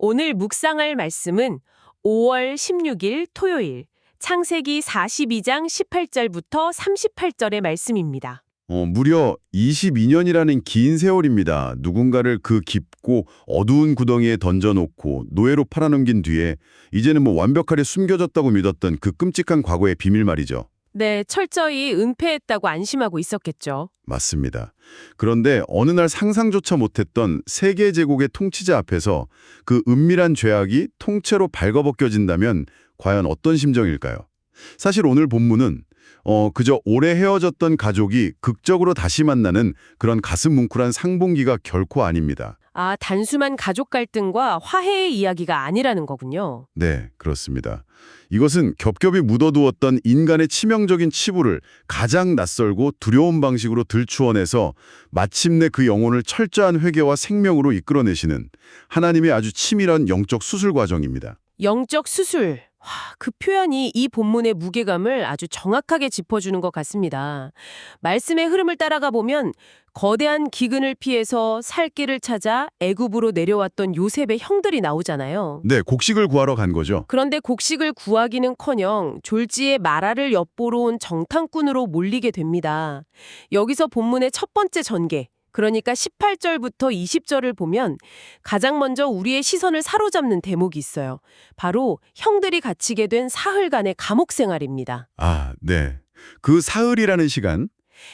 오늘 묵상할 말씀은 5월 16일 토요일 창세기 42장 18절부터 38절의 말씀입니다. 무려 22년이라는 긴 세월입니다. 누군가를 그 깊고 어두운 구덩이에 던져놓고 노예로 팔아넘긴 뒤에 이제는 완벽하게 숨겨졌다고 믿었던 그 끔찍한 과거의 비밀 말이죠. 네, 철저히 은폐했다고 안심하고 있었겠죠. 맞습니다. 그런데 어느 날 상상조차 못했던 세계 제국의 통치자 앞에서 그 은밀한 죄악이 통째로 발가벗겨진다면 과연 어떤 심정일까요? 사실 오늘 본문은 그저 오래 헤어졌던 가족이 극적으로 다시 만나는 그런 가슴 뭉클한 상봉기가 결코 아닙니다. 아, 단순한 가족 갈등과 화해의 이야기가 아니라는 거군요. 네, 그렇습니다. 이것은 겹겹이 묻어두었던 인간의 치명적인 치부를 가장 낯설고 두려운 방식으로 들추어내서 마침내 그 영혼을 철저한 회개와 생명으로 이끌어내시는 하나님의 아주 치밀한 영적 수술 과정입니다. 영적 수술. 그 표현이 이 본문의 무게감을 아주 정확하게 짚어주는 것 같습니다. 말씀의 흐름을 따라가 보면 거대한 기근을 피해서 살 길을 찾아 애굽으로 내려왔던 요셉의 형들이 나오잖아요. 네, 곡식을 구하러 간 거죠. 그런데 곡식을 구하기는커녕 졸지에 마라를 엿보러 온 정탐꾼으로 몰리게 됩니다. 여기서 본문의 첫 번째 전개, 그러니까 18절부터 20절을 보면 가장 먼저 우리의 시선을 사로잡는 대목이 있어요. 바로 형들이 갇히게 된 사흘간의 감옥 생활입니다. 아, 네. 그 사흘이라는 시간,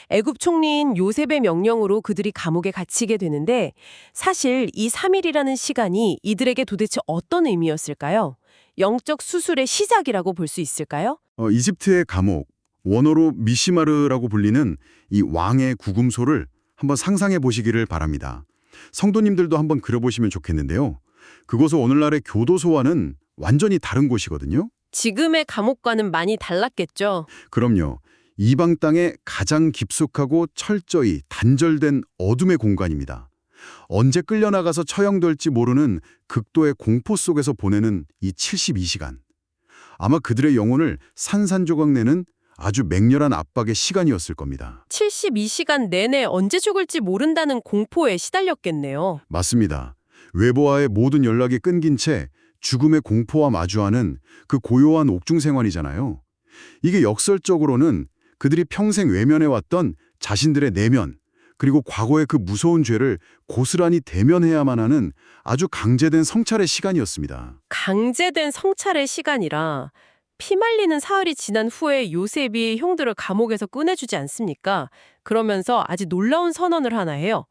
애굽 총리인 요셉의 명령으로 그들이 감옥에 갇히게 되는데 사실 이 3일이라는 시간이 이들에게 도대체 어떤 의미였을까요? 영적 수술의 시작이라고 볼 수 있을까요? 이집트의 감옥, 원어로 미시마르라고 불리는 이 왕의 구금소를 한번 상상해 보시기를 바랍니다. 성도님들도 한번 그려보시면 좋겠는데요. 그곳은 오늘날의 교도소와는 완전히 다른 곳이거든요. 지금의 감옥과는 많이 달랐겠죠. 그럼요. 이방 땅의 가장 깊숙하고 철저히 단절된 어둠의 공간입니다. 언제 끌려나가서 처형될지 모르는 극도의 공포 속에서 보내는 이 72시간. 아마 그들의 영혼을 산산조각 내는 아주 맹렬한 압박의 시간이었을 겁니다. 72시간 내내 언제 죽을지 모른다는 공포에 시달렸겠네요. 맞습니다. 외부와의 모든 연락이 끊긴 채 죽음의 공포와 마주하는 그 고요한 옥중 생활이잖아요. 이게 역설적으로는 그들이 평생 외면해왔던 자신들의 내면, 그리고 과거의 그 무서운 죄를 고스란히 대면해야만 하는 아주 강제된 성찰의 시간이었습니다. 강제된 성찰의 시간이라 피말리는 사흘이 지난 후에 요셉이 형들을 감옥에서 꺼내주지 않습니까? 그러면서 아주 놀라운 선언을 하나 해요.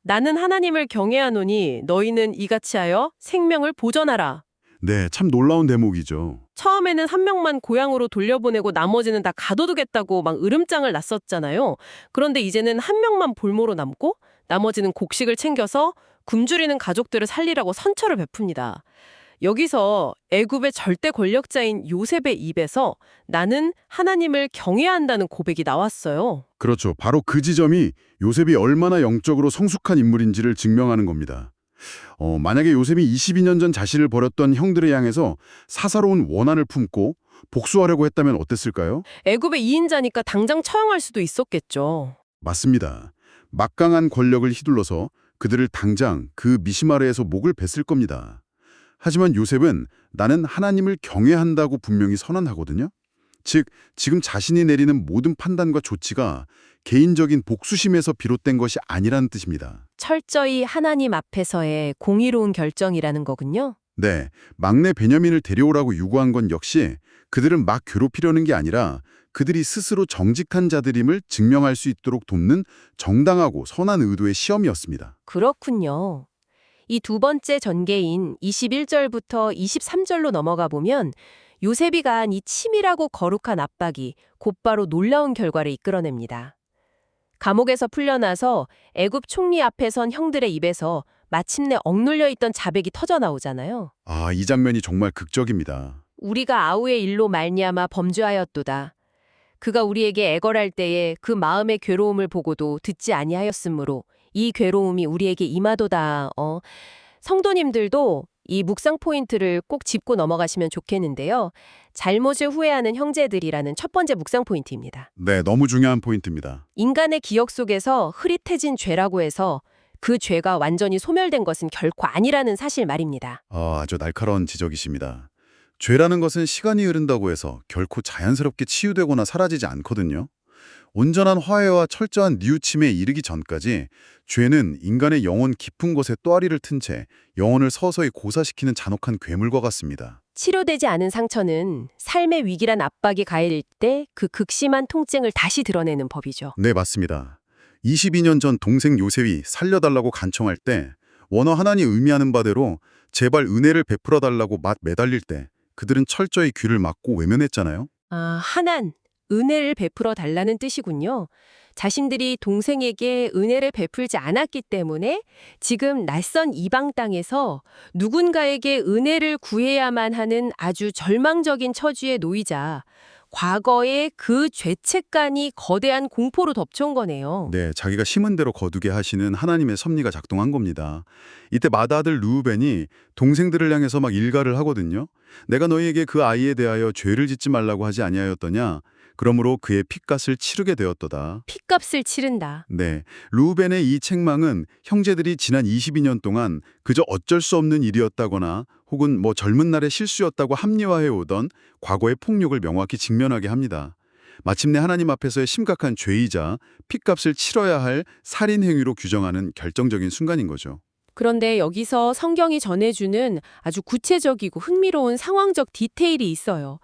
나는 하나님을 경외하노니 너희는 이같이 하여 생명을 보전하라. 네, 참 놀라운 대목이죠. 처음에는 한 명만 고향으로 돌려보내고 나머지는 다 가둬두겠다고 막 으름장을 놨었잖아요. 그런데 이제는 한 명만 볼모로 남고 나머지는 곡식을 챙겨서 굶주리는 가족들을 살리라고 선처를 베풉니다. 여기서 애굽의 절대 권력자인 요셉의 입에서 나는 하나님을 경외한다는 고백이 나왔어요. 그렇죠. 바로 그 지점이 요셉이 얼마나 영적으로 성숙한 인물인지를 증명하는 겁니다. 만약에 요셉이 22년 전 자신을 버렸던 형들을 향해서 사사로운 원한을 품고 복수하려고 했다면 어땠을까요? 애굽의 2인자니까 당장 처형할 수도 있었겠죠. 맞습니다. 막강한 권력을 휘둘러서 그들을 당장 그 미시마르에서 목을 뱄을 겁니다. 하지만 요셉은 나는 하나님을 경외한다고 분명히 선언하거든요. 즉, 지금 자신이 내리는 모든 판단과 조치가 개인적인 복수심에서 비롯된 것이 아니라는 뜻입니다. 철저히 하나님 앞에서의 공의로운 결정이라는 거군요. 네, 막내 베냐민을 데려오라고 요구한 건 역시 그들은 막 괴롭히려는 게 아니라 그들이 스스로 정직한 자들임을 증명할 수 있도록 돕는 정당하고 선한 의도의 시험이었습니다. 그렇군요. 이 두 번째 전개인 21절부터 23절로 넘어가 보면 요셉이 가한 이 치밀하고 거룩한 압박이 곧바로 놀라운 결과를 이끌어냅니다. 감옥에서 풀려나서 애굽 총리 앞에 선 형들의 입에서 마침내 억눌려 있던 자백이 터져 나오잖아요. 아, 이 장면이 정말 극적입니다. 우리가 아우의 일로 말미암아 범죄하였도다. 그가 우리에게 애걸할 때에 그 마음의 괴로움을 보고도 듣지 아니하였으므로 이 괴로움이 우리에게 임하도다. 성도님들도 이 묵상 포인트를 꼭 짚고 넘어가시면 좋겠는데요. 잘못을 후회하는 형제들이라는 첫 번째 묵상 포인트입니다. 네, 너무 중요한 포인트입니다. 인간의 기억 속에서 흐릿해진 죄라고 해서 그 죄가 완전히 소멸된 것은 결코 아니라는 사실 말입니다. 아주 날카로운 지적이십니다. 죄라는 것은 시간이 흐른다고 해서 결코 자연스럽게 치유되거나 사라지지 않거든요. 온전한 화해와 철저한 뉘우침에 이르기 전까지 죄는 인간의 영혼 깊은 곳에 또아리를 튼 채 영혼을 서서히 고사시키는 잔혹한 괴물과 같습니다. 치료되지 않은 상처는 삶의 위기란 압박이 가해질 때 그 극심한 통증을 다시 드러내는 법이죠. 네, 맞습니다. 22년 전 동생 요셉이 살려달라고 간청할 때 원어 하나니 의미하는 바대로 제발 은혜를 베풀어 달라고 매달릴 때 그들은 철저히 귀를 막고 외면했잖아요. 하난, 은혜를 베풀어 달라는 뜻이군요. 자신들이 동생에게 은혜를 베풀지 않았기 때문에 지금 낯선 이방 땅에서 누군가에게 은혜를 구해야만 하는 아주 절망적인 처지에 놓이자 과거의 그 죄책감이 거대한 공포로 덮쳐온 거네요. 네, 자기가 심은 대로 거두게 하시는 하나님의 섭리가 작동한 겁니다. 이때 맏아들 르우벤이 동생들을 향해서 막 일갈을 하거든요. 내가 너희에게 그 아이에 대하여 죄를 짓지 말라고 하지 아니하였더냐? 그러므로 그의 핏값을 치르게 되었도다. 핏값을 치른다. 네, 르우벤의 이 책망은 형제들이 지난 22년 동안 그저 어쩔 수 없는 일이었다거나 혹은 젊은 날의 실수였다고 합리화해 오던 과거의 폭력을 명확히 직면하게 합니다. 마침내 하나님 앞에서의 심각한 죄이자 핏값을 치러야 할 살인 행위로 규정하는 결정적인 순간인 거죠. 그런데 여기서 성경이 전해주는 아주 구체적이고 흥미로운 상황적 디테일이 있어요.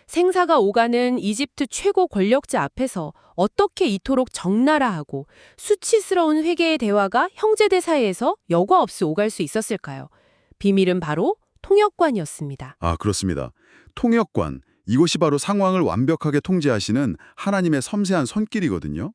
생사가 오가는 이집트 최고 권력자 앞에서 어떻게 이토록 적나라하고 수치스러운 회개의 대화가 형제들 사이에서 여과 없이 오갈 수 있었을까요? 비밀은 바로 통역관이었습니다. 그렇습니다. 통역관, 이것이 바로 상황을 완벽하게 통제하시는 하나님의 섬세한 손길이거든요.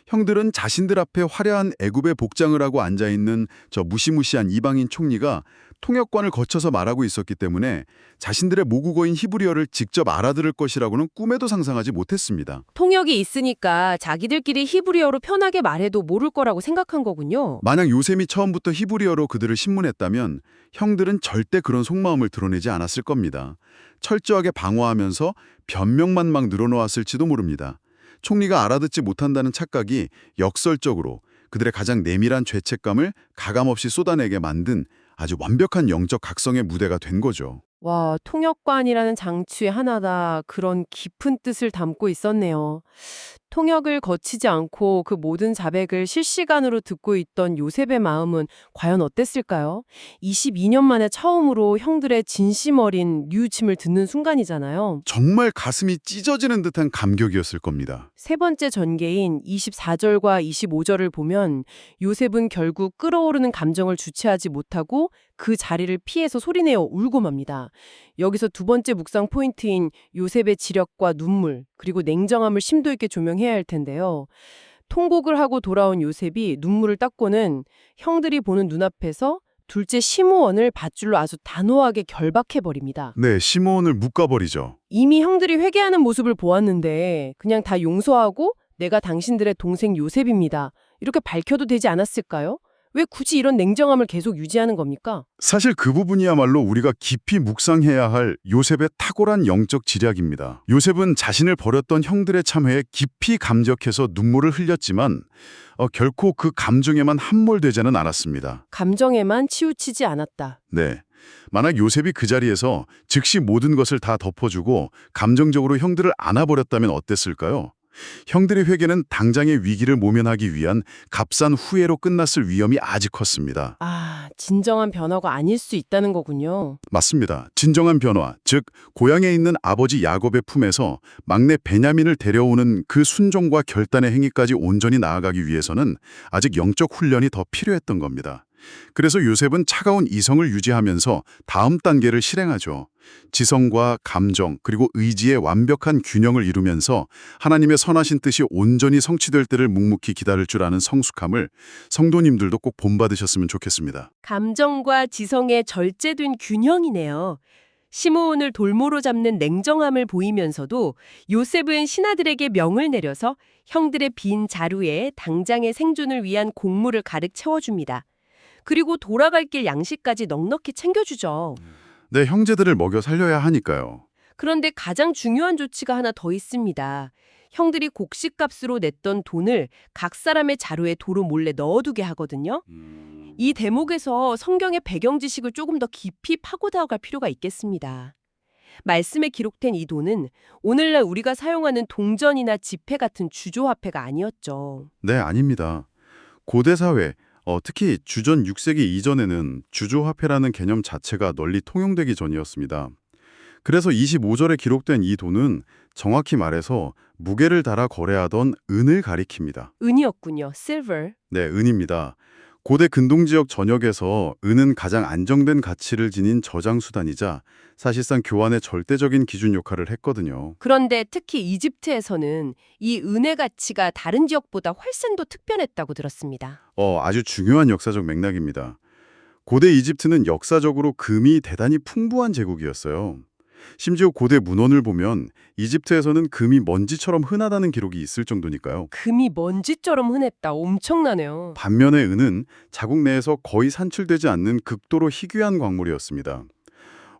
형들은 자신들 앞에 화려한 애굽의 복장을 하고 앉아있는 저 무시무시한 이방인 총리가 통역관을 거쳐서 말하고 있었기 때문에 자신들의 모국어인 히브리어를 직접 알아들을 것이라고는 꿈에도 상상하지 못했습니다. 통역이 있으니까 자기들끼리 히브리어로 편하게 말해도 모를 거라고 생각한 거군요. 만약 요셉이 처음부터 히브리어로 그들을 신문했다면 형들은 절대 그런 속마음을 드러내지 않았을 겁니다. 철저하게 방어하면서 변명만 막 늘어놓았을지도 모릅니다. 총리가 알아듣지 못한다는 착각이 역설적으로 그들의 가장 내밀한 죄책감을 가감없이 쏟아내게 만든 아주 완벽한 영적 각성의 무대가 된 거죠. 와, 통역관이라는 장치의 하나다. 그런 깊은 뜻을 담고 있었네요. 통역을 거치지 않고 그 모든 자백을 실시간으로 듣고 있던 요셉의 마음은 과연 어땠을까요? 22년 만에 처음으로 형들의 진심 어린 뉘우침을 듣는 순간이잖아요. 정말 가슴이 찢어지는 듯한 감격이었을 겁니다. 세 번째 전개인 24절과 25절을 보면 요셉은 결국 끓어오르는 감정을 주체하지 못하고 그 자리를 피해서 소리내어 울고 맙니다. 여기서 두 번째 묵상 포인트인 요셉의 지력과 눈물, 그리고 냉정함을 심도 있게 조명해야 할 텐데요. 통곡을 하고 돌아온 요셉이 눈물을 닦고는 형들이 보는 눈앞에서 둘째 시므온을 밧줄로 아주 단호하게 결박해버립니다. 네, 시므온을 묶어버리죠. 이미 형들이 회개하는 모습을 보았는데 그냥 다 용서하고 내가 당신들의 동생 요셉입니다. 이렇게 밝혀도 되지 않았을까요? 왜 굳이 이런 냉정함을 계속 유지하는 겁니까? 사실 그 부분이야말로 우리가 깊이 묵상해야 할 요셉의 탁월한 영적 지략입니다. 요셉은 자신을 버렸던 형들의 참회에 깊이 감격해서 눈물을 흘렸지만 결코 그 감정에만 함몰되지는 않았습니다. 감정에만 치우치지 않았다. 네. 만약 요셉이 그 자리에서 즉시 모든 것을 다 덮어주고 감정적으로 형들을 안아버렸다면 어땠을까요? 형들의 회개는 당장의 위기를 모면하기 위한 값싼 후회로 끝났을 위험이 아직 컸습니다. 진정한 변화가 아닐 수 있다는 거군요. 맞습니다. 진정한 변화, 즉 고향에 있는 아버지 야곱의 품에서 막내 베냐민을 데려오는 그 순종과 결단의 행위까지 온전히 나아가기 위해서는 아직 영적 훈련이 더 필요했던 겁니다. 그래서 요셉은 차가운 이성을 유지하면서 다음 단계를 실행하죠. 지성과 감정 그리고 의지의 완벽한 균형을 이루면서 하나님의 선하신 뜻이 온전히 성취될 때를 묵묵히 기다릴 줄 아는 성숙함을 성도님들도 꼭 본받으셨으면 좋겠습니다. 감정과 지성의 절제된 균형이네요. 시므온을 돌모로 잡는 냉정함을 보이면서도 요셉은 신하들에게 명을 내려서 형들의 빈 자루에 당장의 생존을 위한 곡물을 가득 채워줍니다. 그리고 돌아갈 길 양식까지 넉넉히 챙겨주죠. 네, 형제들을 먹여 살려야 하니까요. 그런데 가장 중요한 조치가 하나 더 있습니다. 형들이 곡식값으로 냈던 돈을 각 사람의 자루에 도로 몰래 넣어두게 하거든요. 이 대목에서 성경의 배경 지식을 조금 더 깊이 파고 들어갈 필요가 있겠습니다. 말씀에 기록된 이 돈은 오늘날 우리가 사용하는 동전이나 지폐 같은 주조화폐가 아니었죠. 네, 아닙니다. 고대 사회, 특히 주전 6세기 이전에는 주조화폐라는 개념 자체가 널리 통용되기 전이었습니다. 그래서 25절에 기록된 이 돈은 정확히 말해서 무게를 달아 거래하던 은을 가리킵니다. 은이었군요. silver. 네, 은입니다. 고대 근동지역 전역에서 은은 가장 안정된 가치를 지닌 저장 수단이자 사실상 교환의 절대적인 기준 역할을 했거든요. 그런데 특히 이집트에서는 이 은의 가치가 다른 지역보다 훨씬 더 특별했다고 들었습니다. 아주 중요한 역사적 맥락입니다. 고대 이집트는 역사적으로 금이 대단히 풍부한 제국이었어요. 심지어 고대 문헌을 보면 이집트에서는 금이 먼지처럼 흔하다는 기록이 있을 정도니까요. 금이 먼지처럼 흔했다. 엄청나네요. 반면에 은은 자국 내에서 거의 산출되지 않는 극도로 희귀한 광물이었습니다.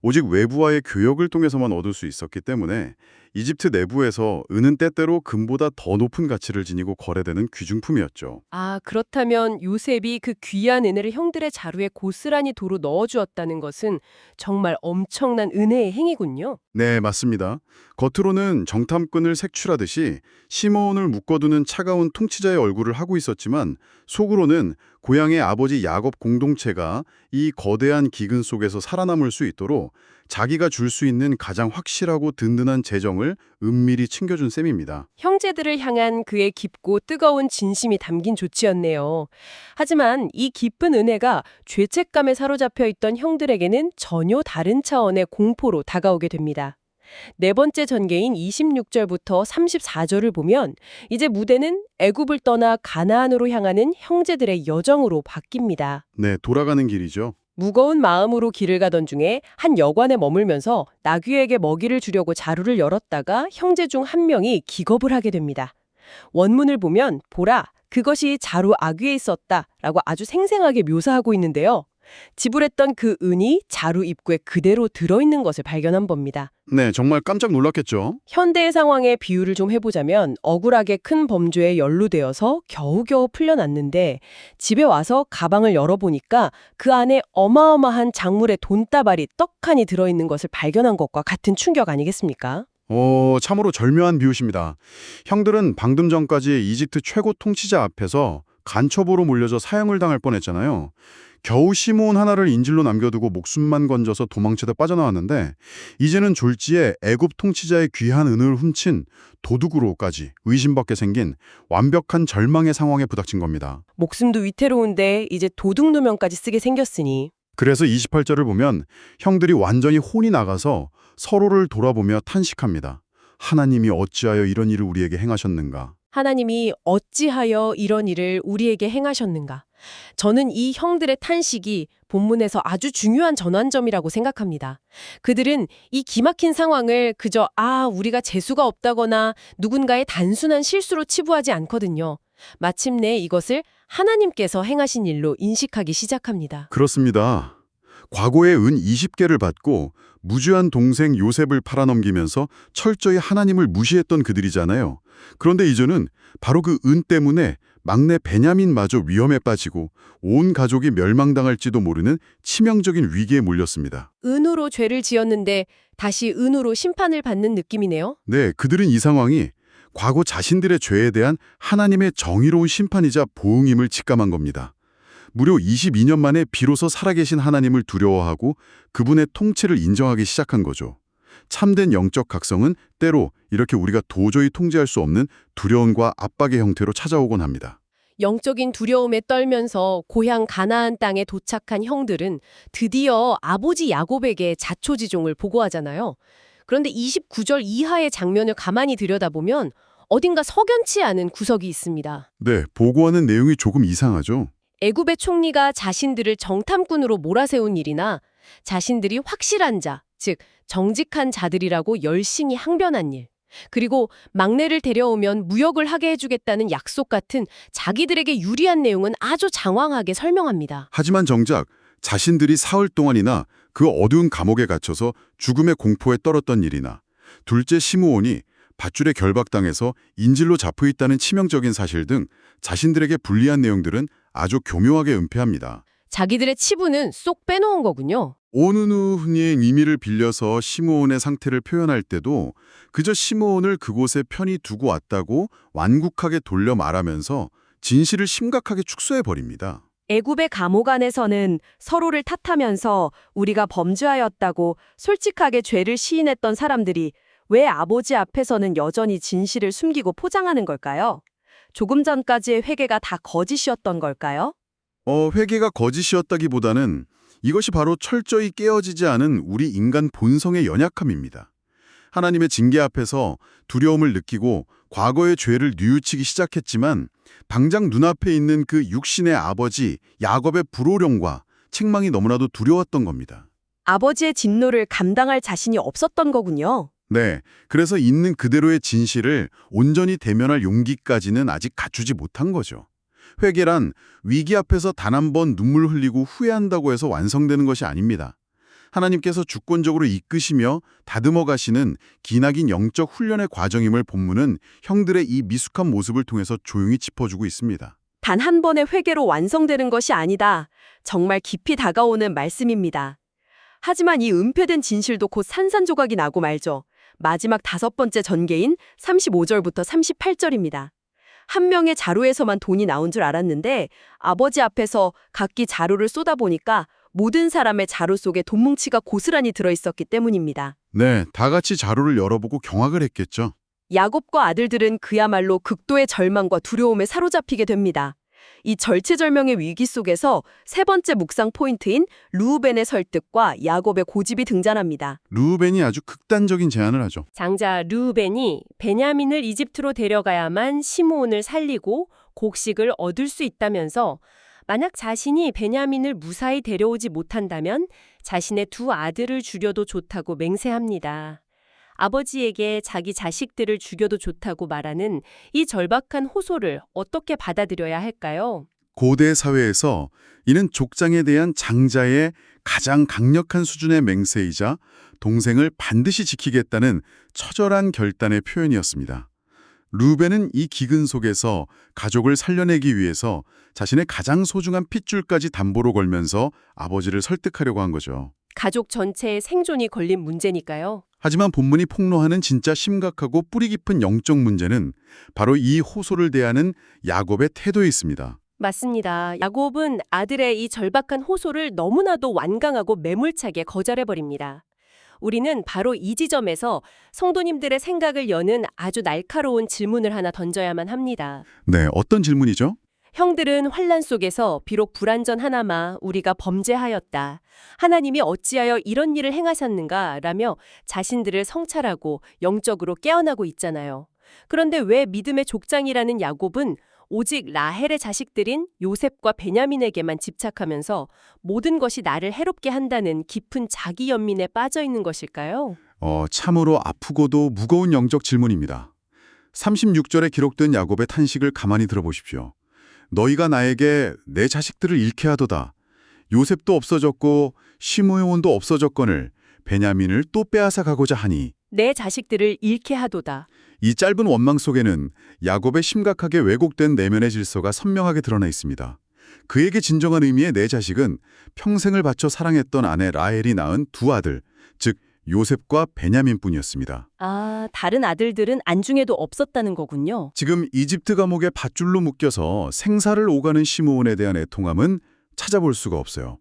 오직 외부와의 교역을 통해서만 얻을 수 있었기 때문에 이집트 내부에서 은은 때때로 금보다 더 높은 가치를 지니고 거래되는 귀중품이었죠. 아, 그렇다면 요셉이 그 귀한 은혜를 형들의 자루에 고스란히 도로 넣어주었다는 것은 정말 엄청난 은혜의 행위군요. 네, 맞습니다. 겉으로는 정탐꾼을 색출하듯이 시므온을 묶어두는 차가운 통치자의 얼굴을 하고 있었지만 속으로는 고향의 아버지 야곱 공동체가 이 거대한 기근 속에서 살아남을 수 있도록 자기가 줄 수 있는 가장 확실하고 든든한 재정을 은밀히 챙겨준 셈입니다. 형제들을 향한 그의 깊고 뜨거운 진심이 담긴 조치였네요. 하지만 이 깊은 은혜가 죄책감에 사로잡혀 있던 형들에게는 전혀 다른 차원의 공포로 다가오게 됩니다. 네 번째 전개인 26절부터 34절을 보면 이제 무대는 애굽을 떠나 가나안으로 향하는 형제들의 여정으로 바뀝니다. 네, 돌아가는 길이죠. 무거운 마음으로 길을 가던 중에 한 여관에 머물면서 나귀에게 먹이를 주려고 자루를 열었다가 형제 중 한 명이 기겁을 하게 됩니다. 원문을 보면 보라, 그것이 자루 아귀에 있었다라고 아주 생생하게 묘사하고 있는데요. 지불했던 그 은이 자루 입구에 그대로 들어있는 것을 발견한 겁니다. 네, 정말 깜짝 놀랐겠죠. 현대의 상황에 비유를 좀 해보자면 억울하게 큰 범죄에 연루되어서 겨우겨우 풀려났는데 집에 와서 가방을 열어보니까 그 안에 어마어마한 작물의 돈다발이 떡하니 들어있는 것을 발견한 것과 같은 충격 아니겠습니까? 참으로 절묘한 비유십니다. 형들은 방금 전까지 이집트 최고 통치자 앞에서 간첩으로 몰려져 사형을 당할 뻔했잖아요. 겨우 시므온 하나를 인질로 남겨두고 목숨만 건져서 도망치다 빠져나왔는데 이제는 졸지에 애굽 통치자의 귀한 은을 훔친 도둑으로까지 의심받게 생긴 완벽한 절망의 상황에 부닥친 겁니다. 목숨도 위태로운데 이제 도둑 누명까지 쓰게 생겼으니 그래서 28절을 보면 형들이 완전히 혼이 나가서 서로를 돌아보며 탄식합니다. 하나님이 어찌하여 이런 일을 우리에게 행하셨는가? 하나님이 어찌하여 이런 일을 우리에게 행하셨는가? 저는 이 형들의 탄식이 본문에서 아주 중요한 전환점이라고 생각합니다. 그들은 이 기막힌 상황을 그저 우리가 재수가 없다거나 누군가의 단순한 실수로 치부하지 않거든요. 마침내 이것을 하나님께서 행하신 일로 인식하기 시작합니다. 그렇습니다. 과거에 은 20개를 받고 무죄한 동생 요셉을 팔아넘기면서 철저히 하나님을 무시했던 그들이잖아요. 그런데 이제는 바로 그 은 때문에 막내 베냐민마저 위험에 빠지고 온 가족이 멸망당할지도 모르는 치명적인 위기에 몰렸습니다. 은으로 죄를 지었는데 다시 은으로 심판을 받는 느낌이네요. 네, 그들은 이 상황이 과거 자신들의 죄에 대한 하나님의 정의로운 심판이자 보응임을 직감한 겁니다. 무려 22년 만에 비로소 살아계신 하나님을 두려워하고 그분의 통치를 인정하기 시작한 거죠. 참된 영적 각성은 때로 이렇게 우리가 도저히 통제할 수 없는 두려움과 압박의 형태로 찾아오곤 합니다. 영적인 두려움에 떨면서 고향 가나안 땅에 도착한 형들은 드디어 아버지 야곱에게 자초지종을 보고하잖아요. 그런데 29절 이하의 장면을 가만히 들여다보면 어딘가 석연치 않은 구석이 있습니다. 네, 보고하는 내용이 조금 이상하죠. 애굽의 총리가 자신들을 정탐꾼으로 몰아세운 일이나 자신들이 확실한 자, 즉 정직한 자들이라고 열심히 항변한 일, 그리고 막내를 데려오면 무역을 하게 해주겠다는 약속 같은 자기들에게 유리한 내용은 아주 장황하게 설명합니다. 하지만 정작 자신들이 사흘 동안이나 그 어두운 감옥에 갇혀서 죽음의 공포에 떨었던 일이나 둘째 시므온이 밧줄에 결박당해서 인질로 잡혀 있다는 치명적인 사실 등 자신들에게 불리한 내용들은 아주 교묘하게 은폐합니다. 자기들의 치부는 쏙 빼놓은 거군요. 오누누훈이의 의미를 빌려서 시므온의 상태를 표현할 때도 그저 시므온을 그곳에 편히 두고 왔다고 완곡하게 돌려 말하면서 진실을 심각하게 축소해버립니다. 애굽의 감옥 안에서는 서로를 탓하면서 우리가 범죄하였다고 솔직하게 죄를 시인했던 사람들이 왜 아버지 앞에서는 여전히 진실을 숨기고 포장하는 걸까요? 조금 전까지의 회개가 다 거짓이었던 걸까요? 회개가 거짓이었다기보다는 이것이 바로 철저히 깨어지지 않은 우리 인간 본성의 연약함입니다. 하나님의 징계 앞에서 두려움을 느끼고 과거의 죄를 뉘우치기 시작했지만 당장 눈앞에 있는 그 육신의 아버지 야곱의 불호령과 책망이 너무나도 두려웠던 겁니다. 아버지의 진노를 감당할 자신이 없었던 거군요. 네, 그래서 있는 그대로의 진실을 온전히 대면할 용기까지는 아직 갖추지 못한 거죠. 회개란 위기 앞에서 단 한 번 눈물 흘리고 후회한다고 해서 완성되는 것이 아닙니다. 하나님께서 주권적으로 이끄시며 다듬어 가시는 기나긴 영적 훈련의 과정임을 본문은 형들의 이 미숙한 모습을 통해서 조용히 짚어주고 있습니다. 단 한 번의 회개로 완성되는 것이 아니다. 정말 깊이 다가오는 말씀입니다. 하지만 이 은폐된 진실도 곧 산산조각이 나고 말죠. 마지막 5번째 전개인 35절부터 38절입니다. 한 명의 자루에서만 돈이 나온 줄 알았는데 아버지 앞에서 각기 자루를 쏟아보니까 모든 사람의 자루 속에 돈뭉치가 고스란히 들어있었기 때문입니다. 네, 다 같이 자루를 열어보고 경악을 했겠죠. 야곱과 아들들은 그야말로 극도의 절망과 두려움에 사로잡히게 됩니다. 이 절체절명의 위기 속에서 세 번째 묵상 포인트인 르우벤의 설득과 야곱의 고집이 등장합니다. 르우벤이 아주 극단적인 제안을 하죠. 장자 르우벤이 베냐민을 이집트로 데려가야만 시므온을 살리고 곡식을 얻을 수 있다면서 만약 자신이 베냐민을 무사히 데려오지 못한다면 자신의 2 아들을 죽여도 좋다고 맹세합니다. 아버지에게 자기 자식들을 죽여도 좋다고 말하는 이 절박한 호소를 어떻게 받아들여야 할까요? 고대 사회에서 이는 족장에 대한 장자의 가장 강력한 수준의 맹세이자 동생을 반드시 지키겠다는 처절한 결단의 표현이었습니다. 르우벤은 이 기근 속에서 가족을 살려내기 위해서 자신의 가장 소중한 핏줄까지 담보로 걸면서 아버지를 설득하려고 한 거죠. 가족 전체의 생존이 걸린 문제니까요. 하지만 본문이 폭로하는 진짜 심각하고 뿌리 깊은 영적 문제는 바로 이 호소를 대하는 야곱의 태도에 있습니다. 맞습니다. 야곱은 아들의 이 절박한 호소를 너무나도 완강하고 매몰차게 거절해버립니다. 우리는 바로 이 지점에서 성도님들의 생각을 여는 아주 날카로운 질문을 하나 던져야만 합니다. 네, 어떤 질문이죠? 형들은 환난 속에서 비록 불완전하나마 우리가 범죄하였다. 하나님이 어찌하여 이런 일을 행하셨는가? 라며 자신들을 성찰하고 영적으로 깨어나고 있잖아요. 그런데 왜 믿음의 족장이라는 야곱은 오직 라헬의 자식들인 요셉과 베냐민에게만 집착하면서 모든 것이 나를 해롭게 한다는 깊은 자기 연민에 빠져 있는 것일까요? 참으로 아프고도 무거운 영적 질문입니다. 36절에 기록된 야곱의 탄식을 가만히 들어보십시오. 너희가 나에게 내 자식들을 잃게 하도다. 요셉도 없어졌고 시므온도 없어졌거늘 베냐민을 또 빼앗아 가고자 하니. 내 자식들을 잃게 하도다. 이 짧은 원망 속에는 야곱의 심각하게 왜곡된 내면의 질서가 선명하게 드러나 있습니다. 그에게 진정한 의미의 내 자식은 평생을 바쳐 사랑했던 아내 라헬이 낳은 2 아들, 즉 요셉과 베냐민뿐이었습니다. 아, 다른 아들들은 안중에도 없었다는 거군요. 지금 이집트 감옥에 밧줄로 묶여서 생사를 오가는 시므온에 대한 애통함은 찾아볼 수가 없어요.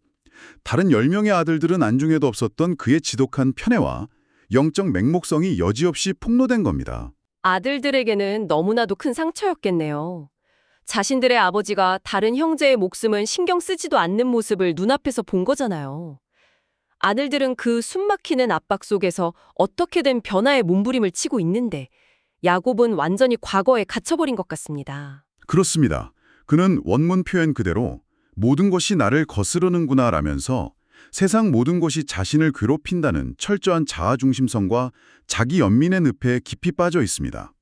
다른 10명의 아들들은 안중에도 없었던 그의 지독한 편애와 영적 맹목성이 여지없이 폭로된 겁니다. 아들들에게는 너무나도 큰 상처였겠네요. 자신들의 아버지가 다른 형제의 목숨은 신경 쓰지도 않는 모습을 눈앞에서 본 거잖아요. 아들들은 그 숨막히는 압박 속에서 어떻게든 변화의 몸부림을 치고 있는데 야곱은 완전히 과거에 갇혀버린 것 같습니다. 그렇습니다. 그는 원문 표현 그대로 모든 것이 나를 거스르는구나 라면서 세상 모든 것이 자신을 괴롭힌다는 철저한 자아중심성과 자기 연민의 늪에 깊이 빠져 있습니다.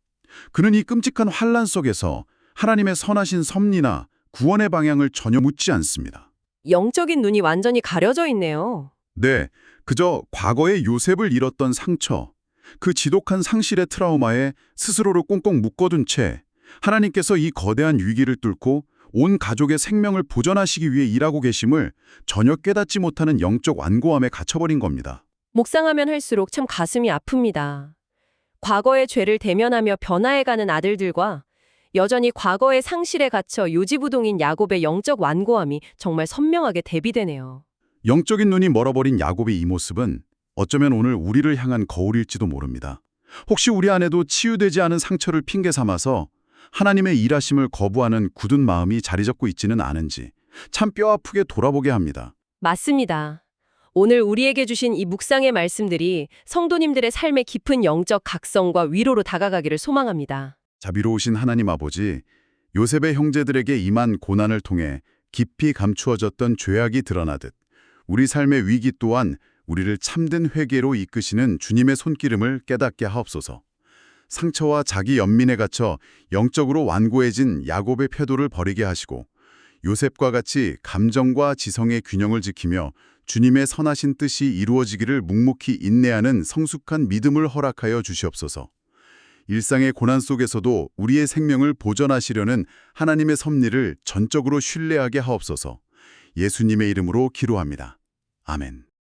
그는 이 끔찍한 환난 속에서 하나님의 선하신 섭리나 구원의 방향을 전혀 묻지 않습니다. 영적인 눈이 완전히 가려져 있네요. 네, 그저 과거의 요셉을 잃었던 상처, 그 지독한 상실의 트라우마에 스스로를 꽁꽁 묶어둔 채 하나님께서 이 거대한 위기를 뚫고 온 가족의 생명을 보존하시기 위해 일하고 계심을 전혀 깨닫지 못하는 영적 완고함에 갇혀버린 겁니다. 묵상하면 할수록 참 가슴이 아픕니다. 과거의 죄를 대면하며 변화해가는 아들들과 여전히 과거의 상실에 갇혀 요지부동인 야곱의 영적 완고함이 정말 선명하게 대비되네요. 영적인 눈이 멀어버린 야곱의 이 모습은 어쩌면 오늘 우리를 향한 거울일지도 모릅니다. 혹시 우리 안에도 치유되지 않은 상처를 핑계 삼아서 하나님의 일하심을 거부하는 굳은 마음이 자리 잡고 있지는 않은지 참 뼈아프게 돌아보게 합니다. 맞습니다. 오늘 우리에게 주신 이 묵상의 말씀들이 성도님들의 삶의 깊은 영적 각성과 위로로 다가가기를 소망합니다. 자비로우신 하나님 아버지, 요셉의 형제들에게 임한 고난을 통해 깊이 감추어졌던 죄악이 드러나듯 우리 삶의 위기 또한 우리를 참된 회개로 이끄시는 주님의 손기름을 깨닫게 하옵소서. 상처와 자기 연민에 갇혀 영적으로 완고해진 야곱의 표도를 버리게 하시고 요셉과 같이 감정과 지성의 균형을 지키며 주님의 선하신 뜻이 이루어지기를 묵묵히 인내하는 성숙한 믿음을 허락하여 주시옵소서. 일상의 고난 속에서도 우리의 생명을 보존하시려는 하나님의 섭리를 전적으로 신뢰하게 하옵소서. 예수님의 이름으로 기도합니다. 아멘.